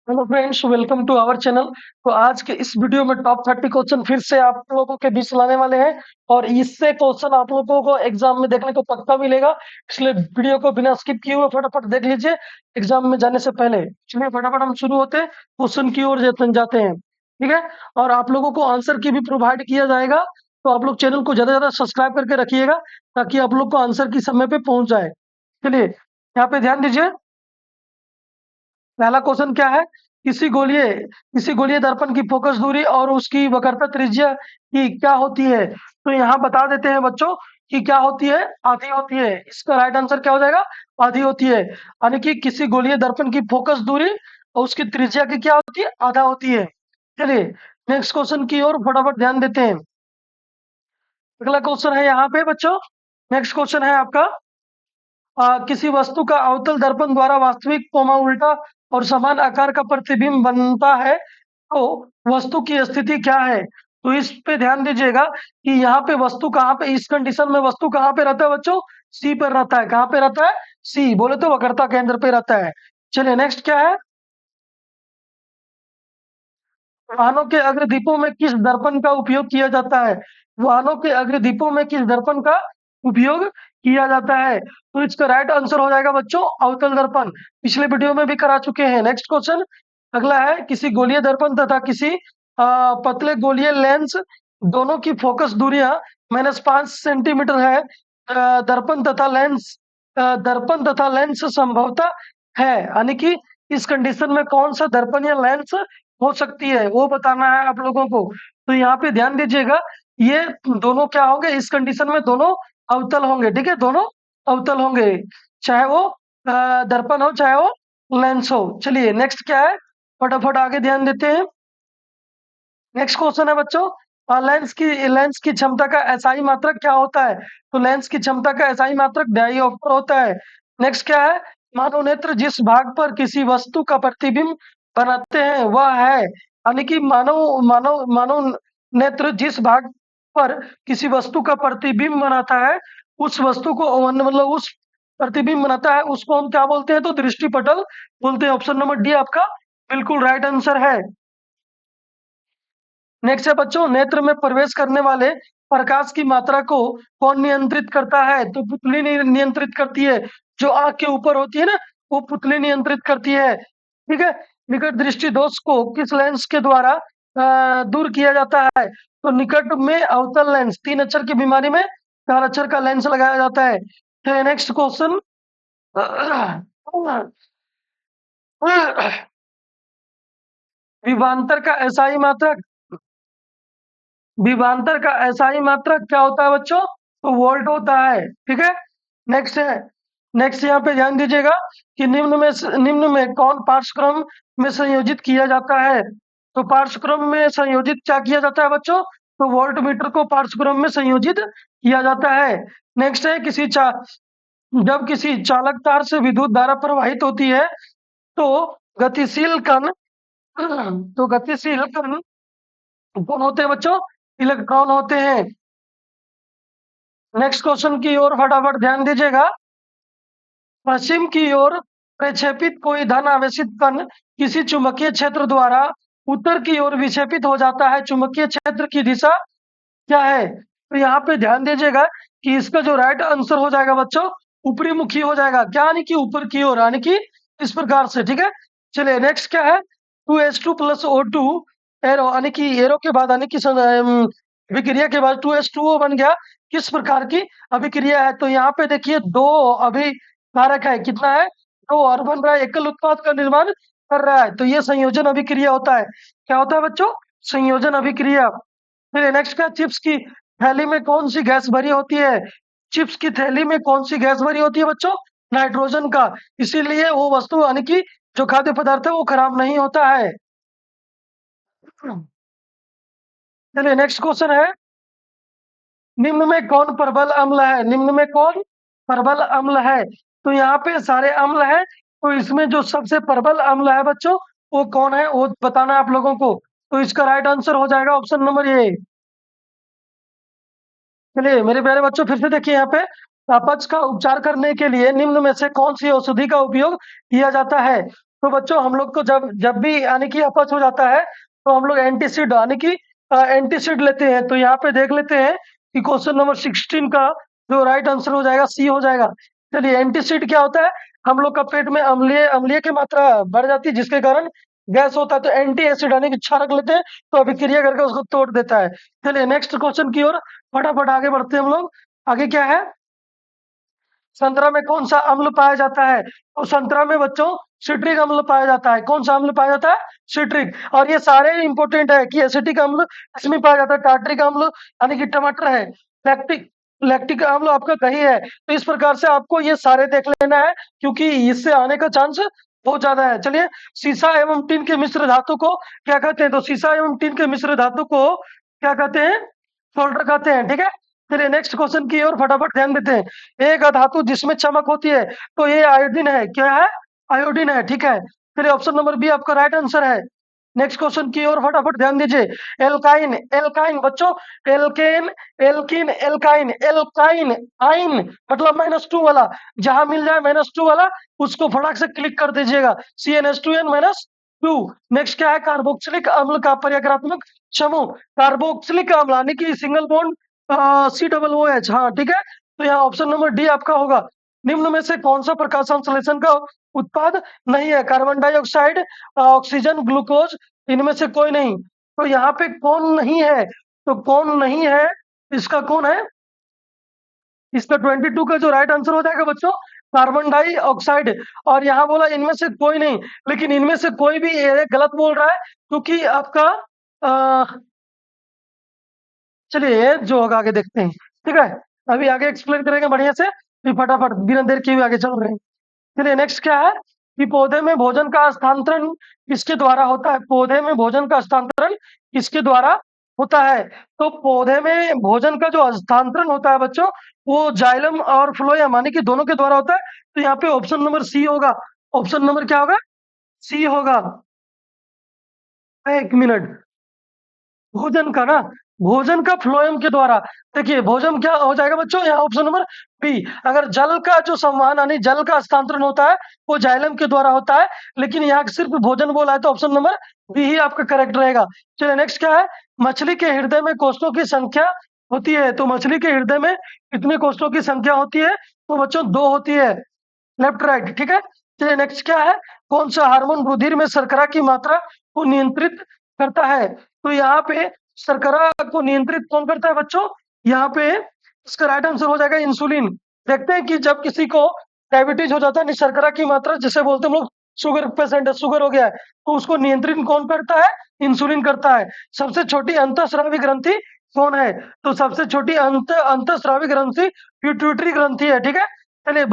Hello friends, welcome to our channel. तो आज के इस वीडियो में टॉप 30 क्वेश्चन फिर से आप लोगों के बीच लाने वाले हैं और इससे क्वेश्चन आप लोगों को एग्जाम में देखने को पक्का मिलेगा। इसलिए वीडियो को बिना स्किप किए हुए फटाफट देख लीजिए एग्जाम में जाने से पहले। चलिए फटाफट हम शुरू होते हैं, क्वेश्चन की ओर जाते हैं। ठीक है। और आप लोगों को आंसर की भी प्रोवाइड किया जाएगा, तो आप लोग चैनल को ज्यादा से ज्यादा सब्सक्राइब करके रखिएगा ताकि आप लोग को आंसर की समय पे पहुंच जाए। चलिए यहाँ पे ध्यान दीजिए। पहला क्वेश्चन क्या है? किसी गोलीय दर्पण की फोकस दूरी और उसकी वक्रता त्रिज्या की क्या होती है? तो यहाँ बता देते हैं बच्चों कि क्या होती है, आधी होती है। इसका राइट आंसर क्या हो जाएगा? आधी होती है। यानी कि किसी गोलीय दर्पण की फोकस दूरी और उसकी त्रिज्या की क्या होती है? आधा होती है। चलिए नेक्स्ट क्वेश्चन की ओर फटाफट ध्यान देते हैं। अगला क्वेश्चन है यहाँ पे बच्चों। नेक्स्ट क्वेश्चन है आपका, किसी वस्तु का अवतल दर्पण द्वारा वास्तविक उल्टा और समान आकार का प्रतिबिंब बनता है, तो वस्तु की स्थिति क्या है? तो इस पे ध्यान दीजिएगा कि यहाँ पे वस्तु कहाँ पे, इस कंडीशन में वस्तु कहाँ पे रहता है बच्चों? सी पर रहता है। कहाँ पे रहता है? सी बोले तो वक्रता केंद्र पे रहता है। चलिए नेक्स्ट क्या है? वाहनों के अग्रदीपों में किस दर्पण का उपयोग किया जाता है? वाहनों के अग्रदीपों में किस दर्पण का उपयोग किया जाता है? तो इसका राइट आंसर हो जाएगा बच्चों अवतल दर्पण। पिछले वीडियो में भी करा चुके हैं। नेक्स्ट क्वेश्चन अगला है, किसी गोलीय दर्पण तथा किसी पतले गोलीय लेंस दोनों की फोकस दूरियां -5 सेंटीमीटर है। दर्पण तथा लेंस संभवतः है, यानी कि इस कंडीशन में कौन सा दर्पण या लेंस हो सकती है वो बताना है आप लोगों को। तो यहाँ पे ध्यान दीजिएगा, ये दोनों क्या होंगे? इस कंडीशन में दोनों अवतल होंगे। ठीक है, दोनों अवतल होंगे, चाहे वो दर्पण हो चाहे वो लेंस हो। चलिए नेक्स्ट क्या है, फटाफट आगे ध्यान देते हैं। नेक्स्ट क्वेश्चन है बच्चों, लेंस की क्षमता का एसआई मात्रक क्या होता है? तो लेंस की क्षमता का एसआई मात्रक डायोप्टर होता है। नेक्स्ट क्या है, मानव नेत्र जिस भाग पर किसी वस्तु का प्रतिबिंब बनाते हैं वह है, यानी कि मानव नेत्र जिस भाग पर किसी वस्तु का प्रतिबिंब बनाता है उस वस्तु को मतलब उस प्रतिबिंब बनाता है उसको हम क्या बोलते हैं? तो दृष्टिपटल बोलते हैं। ऑप्शन नंबर डी आपका बिल्कुल राइट आंसर है। नेक्स्ट है बच्चों, नेत्र में प्रवेश करने वाले प्रकाश की मात्रा को कौन नियंत्रित करता है? तो पुतली नियंत्रित करती है। जो आंख के ऊपर होती है ना, वो पुतली नियंत्रित करती है। ठीक है। निकट दृष्टि दोष को किस लेंस के द्वारा दूर किया जाता है? तो निकट में अवतल लेंस, 3 अक्षर की बीमारी में 4 अक्षर का लेंस लगाया जाता है। तो नेक्स्ट क्वेश्चन, विभवांतर का एसआई मात्रक, विभवांतर का एसआई मात्रक क्या होता है बच्चों? तो वोल्ट होता है। ठीक है। नेक्स्ट है, नेक्स्ट यहाँ पे ध्यान दीजिएगा कि निम्न में कौन पार्श्वक्रम में संयोजित किया जाता है? तो पार्श्वक्रम में संयोजित क्या किया जाता है बच्चों? तो वोल्ट मीटर को पार्श्वक्रम में संयोजित किया जाता है। नेक्स्ट है, जब किसी चालक तार से विद्युत धारा प्रवाहित होती है तो गतिशील कण तो गतिशील कण कौन होते हैं बच्चों? इलेक्ट्रॉन होते हैं। नेक्स्ट क्वेश्चन की ओर फटाफट ध्यान दीजिएगा। पश्चिम की ओर प्रक्षेपित कोई धन आवेशित कण किसी चुंबकीय क्षेत्र द्वारा उत्तर की ओर विक्षेपित हो जाता है, चुंबकीय क्षेत्र की दिशा क्या है? तो यहाँ पे ध्यान दीजिएगा कि इसका जो राइट आंसर हो जाएगा बच्चों ऊपरी मुखी हो जाएगा। क्या? यानी कि ऊपर की ओर, यानी कि इस प्रकार से। ठीक है। चलिए नेक्स्ट क्या है, 2H2 + O2 एरो, यानी कि एरो के बाद यानी कि विक्रिया के बाद 2H2O बन गया। किस प्रकार की अभिक्रिया है? तो यहाँ पे देखिए दो अभिकारक है। कितना है? दो, और बन रहा है, एकल उत्पाद का निर्माण कर रहा है। तो ये संयोजन अभिक्रिया होता है। क्या होता है बच्चों? संयोजन अभिक्रिया। फिर नेक्स्ट का, चिप्स की थैली में कौन सी गैस भरी होती है? चिप्स की थैली में कौन सी गैस भरी होती है बच्चों? नाइट्रोजन का। इसीलिए वो वस्तु यानी कि जो खाद्य पदार्थ है वो खराब नहीं होता है। चलिए नेक्स्ट क्वेश्चन है, निम्न में कौन प्रबल अम्ल है? निम्न में कौन प्रबल अम्ल है? तो यहाँ पे सारे अम्ल है, तो इसमें जो सबसे प्रबल अम्ल है बच्चों वो कौन है वो बताना है आप लोगों को। तो इसका राइट आंसर हो जाएगा ऑप्शन नंबर ए। चलिए मेरे प्यारे बच्चों फिर से देखिए यहाँ पे, अपच का उपचार करने के लिए निम्न में से कौन सी औषधि का उपयोग किया जाता है? तो बच्चों हम लोग को जब जब भी यानी कि अपच हो जाता है तो हम लोग एंटीसिड यानी कि एंटीसिड लेते हैं। तो यहाँ पे देख लेते हैं कि क्वेश्चन नंबर 16 का जो राइट आंसर हो जाएगा सी हो जाएगा। चलिए, एंटीसिड क्या होता है? हम लोग का पेट में अम्लीय अम्लीय की मात्रा बढ़ जाती है जिसके कारण गैस होता है। तो एंटी एसिड यानी कि क्षारक लेते हैं तो अभिक्रिया करके उसको तोड़ देता है। चलिए नेक्स्ट क्वेश्चन की ओर फटाफट आगे बढ़ते हैं हम लोग। आगे क्या है? संतरा में कौन सा अम्ल पाया जाता है? तो संतरा में बच्चों सिट्रिक अम्ल पाया जाता है। कौन सा अम्ल पाया जाता है? सिट्रिक। और ये सारे इंपॉर्टेंट है कि एसिटिक अम्ल इसमें पाया जाता है, टार्ट्रिक अम्ल यानी कि टमाटर है, लैक्टिक लैक्टिक अम्ल आपका दही है। तो इस प्रकार से आपको ये सारे देख लेना है क्योंकि इससे आने का चांस बहुत ज्यादा है। चलिए, सीसा एवं टीन के मिश्र धातु को क्या कहते हैं? तो सीसा एवं टीन के मिश्र धातु को क्या कहते हैं? सोल्डर कहते हैं। ठीक है, चलिए नेक्स्ट क्वेश्चन की ओर फटाफट ध्यान देते हैं। एक धातु जिसमें चमक होती है तो ये आयोडीन है। क्या है? आयोडीन है। ठीक है, चलिए ऑप्शन नंबर बी आपका राइट आंसर है। नेक्स्ट क्वेश्चन की ओर फटाफट ध्यान दीजिए। एल्काइन एल्काइन बच्चों, एल्केन एल्किन एल्काइन एल्काइन आइन मतलब -2 वाला, जहां मिल जाए -2 वाला उसको फटाक से क्लिक कर दीजिएगा। CnH2n-2। नेक्स्ट क्या है? कार्बोक्सिलिक अम्ल का पर्यायक्रमात्मक समूह। कार्बोक्सिलिक अम्ल यानी कि सिंगल बॉन्ड COOH। हाँ ठीक है, तो यहाँ ऑप्शन नंबर डी आपका होगा। निम्न में से कौन सा प्रकाश संश्लेषण का उत्पाद नहीं है? कार्बन डाइऑक्साइड, ऑक्सीजन, ग्लूकोज, इनमें से कोई नहीं। तो यहाँ पे कौन नहीं है? तो कौन नहीं है, इसका कौन है? इसका 22 का जो राइट आंसर हो जाएगा बच्चों, कार्बन डाइऑक्साइड। और यहाँ बोला इनमें से कोई नहीं, लेकिन इनमें से कोई भी ये गलत बोल रहा है क्योंकि आपका चलिए जो होगा आगे देखते हैं। ठीक है, अभी आगे एक्सप्लेन करेंगे बढ़िया से, फिर फटाफट बिना देर किए हुए आगे चल रहे हैं। चलिए नेक्स्ट क्या है कि पौधे में भोजन का हस्तांतरण किसके द्वारा होता है? पौधे में भोजन का हस्तांतरण किसके द्वारा होता है? तो पौधे में भोजन का जो हस्तांतरण होता है बच्चों, वो जाइलम और फ्लोएम यानी कि दोनों के द्वारा होता है। तो यहाँ पे ऑप्शन नंबर सी होगा। ऑप्शन नंबर क्या होगा? सी होगा। एक मिनट, भोजन का ना, भोजन का फ्लोएम के द्वारा। देखिए भोजन क्या हो जाएगा बच्चों, यहाँ ऑप्शन नंबर बी। अगर जल का जो संवहन यानी जल का हस्तांतरण होता है वो जाइलम के द्वारा होता है, लेकिन यहाँ सिर्फ भोजन बोला है तो ऑप्शन नंबर बी ही आपका करेक्ट रहेगा। चलिए नेक्स्ट क्या है? मछली के हृदय में कोष्ठों की संख्या होती है। तो मछली के हृदय में कितने कोष्ठों की संख्या होती है? तो बच्चों 2 होती है, लेफ्ट राइट। ठीक है, चलिए नेक्स्ट क्या है? कौन सा हार्मोन रुधिर में शर्करा की मात्रा को नियंत्रित करता है? तो यहाँ पे शर्करा को नियंत्रित कौन करता है बच्चों? यहाँ पे इसका राइट आंसर हो जाएगा इंसुलिन। देखते हैं कि जब किसी को डायबिटीज हो जाता है, शर्करा की मात्रा जिसे बोलते हैं हम लोग, शुगर पेशेंट है, शुगर हो गया है, तो उसको नियंत्रित कौन करता है? इंसुलिन करता है। सबसे छोटी अंतःस्रावी ग्रंथि कौन है? तो सबसे छोटी अंतःस्रावी ग्रंथि पिट्यूटरी ग्रंथि है। ठीक है, चलिए